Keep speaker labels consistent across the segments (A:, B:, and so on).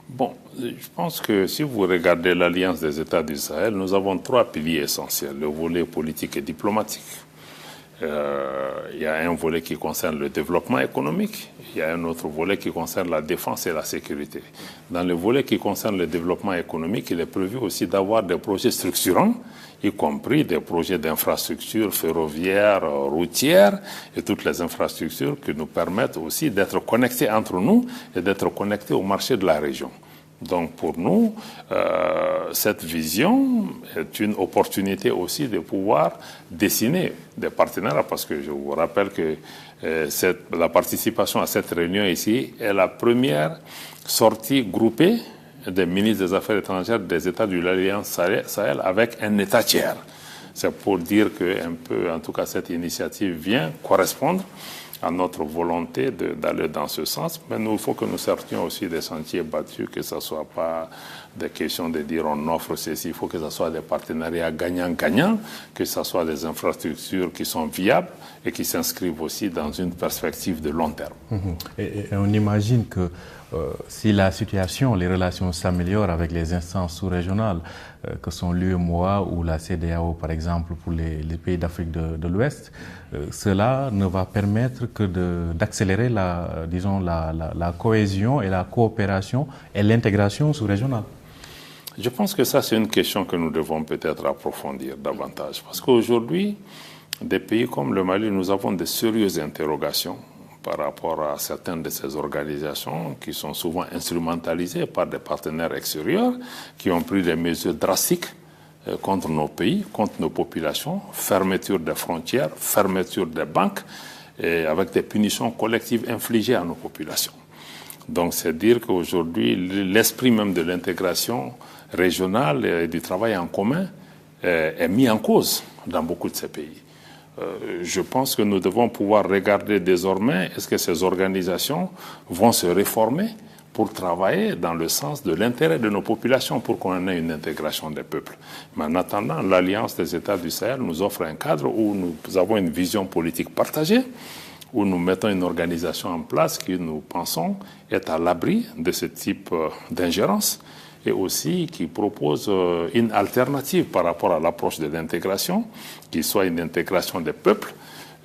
A: Bon, je pense que si vous regardez l'Alliance des États du Sahel, nous avons trois piliers essentiels. Le volet politique et diplomatique. Il y a un volet qui concerne le développement économique, il y a un autre volet qui concerne la défense et la sécurité. Dans le volet qui concerne le développement économique, il est prévu aussi d'avoir des projets structurants, y compris des projets d'infrastructures ferroviaires, routières et toutes les infrastructures qui nous permettent aussi d'être connectés entre nous et d'être connectés au marché de la région. Donc pour nous, cette vision est une opportunité aussi de pouvoir dessiner des partenariats, parce que je vous rappelle que la participation à cette réunion ici est la première sortie groupée des ministres des Affaires étrangères des États de l'Alliance Sahel avec un État tiers. C'est pour dire que un peu, en tout cas, cette initiative vient correspondre à notre volonté d'aller dans ce sens. Mais il faut que nous sortions aussi des sentiers battus, que ce ne soit pas des questions de dire on offre ceci, il faut que ce soit des partenariats gagnant-gagnant, que ce soit des infrastructures qui sont viables et qui s'inscrivent aussi dans une perspective de long terme.
B: Et on imagine que si la situation, les relations s'améliorent avec les instances sous-régionales, que sont l'UEMOA ou la CEDEAO, par exemple, pour les pays d'Afrique de l'Ouest, cela ne va permettre que d'accélérer la cohésion et la coopération et l'intégration sous-régionale.
A: Je pense que ça, c'est une question que nous devons peut-être approfondir davantage. Parce qu'aujourd'hui, des pays comme le Mali, nous avons de sérieuses interrogations par rapport à certaines de ces organisations qui sont souvent instrumentalisées par des partenaires extérieurs qui ont pris des mesures drastiques contre nos pays, contre nos populations, fermeture des frontières, fermeture des banques, et avec des punitions collectives infligées à nos populations. Donc c'est dire qu'aujourd'hui, l'esprit même de l'intégration régionale et du travail en commun est mis en cause dans beaucoup de ces pays. Je pense que nous devons pouvoir regarder désormais est-ce que ces organisations vont se réformer pour travailler dans le sens de l'intérêt de nos populations pour qu'on ait une intégration des peuples. Mais en attendant, l'Alliance des États du Sahel nous offre un cadre où nous avons une vision politique partagée, où nous mettons une organisation en place qui, nous pensons, est à l'abri de ce type d'ingérence et aussi qui propose une alternative par rapport à l'approche de l'intégration, qui soit une intégration des peuples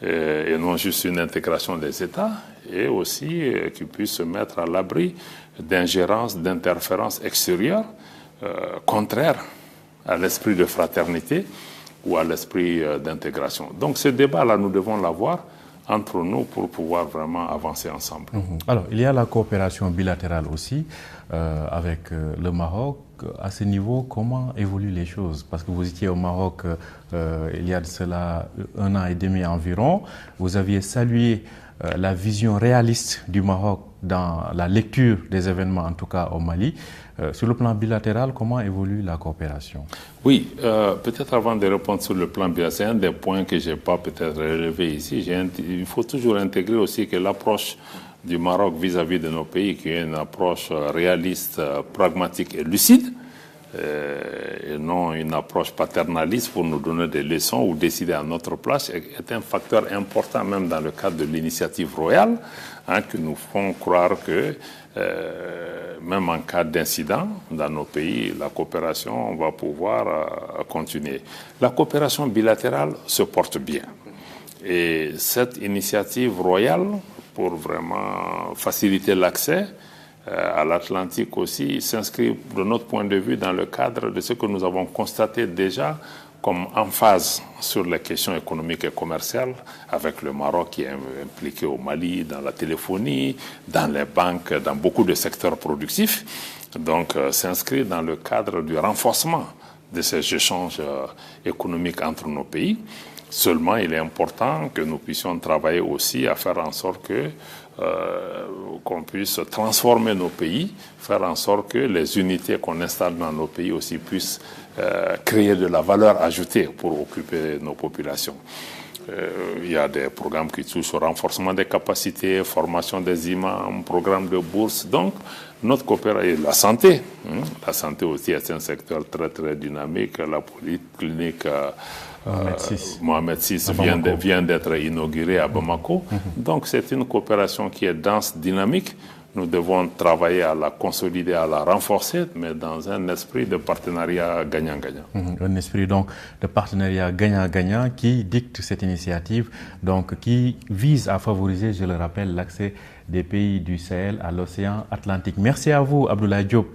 A: et non juste une intégration des États, et aussi qui puisse se mettre à l'abri d'ingérences, d'interférences extérieures contraires à l'esprit de fraternité ou à l'esprit d'intégration. Donc ce débat-là, nous devons l'avoir entre nous pour pouvoir vraiment avancer ensemble.
B: Alors, il y a la coopération bilatérale aussi avec le Maroc. À ce niveau, comment évoluent les choses? Parce que vous étiez au Maroc il y a de cela 1 an et demi environ. Vous aviez salué la vision réaliste du Maroc dans la lecture des événements, en tout cas au Mali. Sur le plan bilatéral, comment évolue la coopération?
A: Oui, peut-être avant de répondre sur le plan bilatéral, c'est un des points que je n'ai pas peut-être relevé ici. Il faut toujours intégrer aussi que l'approche du Maroc vis-à-vis de nos pays, qui est une approche réaliste, pragmatique et lucide, et non une approche paternaliste pour nous donner des leçons ou décider à notre place, est un facteur important même dans le cadre de l'initiative royale, qui nous font croire que même en cas d'incident dans nos pays, la coopération va pouvoir continuer. La coopération bilatérale se porte bien. Et cette initiative royale, pour vraiment faciliter l'accès à l'Atlantique aussi, s'inscrit de notre point de vue dans le cadre de ce que nous avons constaté déjà comme emphase sur les questions économiques et commerciales avec le Maroc qui est impliqué au Mali, dans la téléphonie, dans les banques, dans beaucoup de secteurs productifs. Donc s'inscrit dans le cadre du renforcement de ces échanges économiques entre nos pays. Seulement, il est important que nous puissions travailler aussi à faire en sorte que qu'on puisse transformer nos pays, faire en sorte que les unités qu'on installe dans nos pays aussi puissent créer de la valeur ajoutée pour occuper nos populations. Il y a des programmes qui touchent au renforcement des capacités, formation des imams, programmes de bourse. Donc, notre coopération, la santé aussi est un secteur très très dynamique. La polyclinique Mohamed VI vient d'être inaugurée à Bamako. Donc, c'est une coopération qui est dense, dynamique. Nous devons travailler à la consolider, à la renforcer, mais dans un esprit de partenariat gagnant-gagnant.
B: Un esprit donc de partenariat gagnant-gagnant qui dicte cette initiative, donc qui vise à favoriser, je le rappelle, l'accès des pays du Sahel à l'océan Atlantique. Merci à vous, Abdoulaye Diop.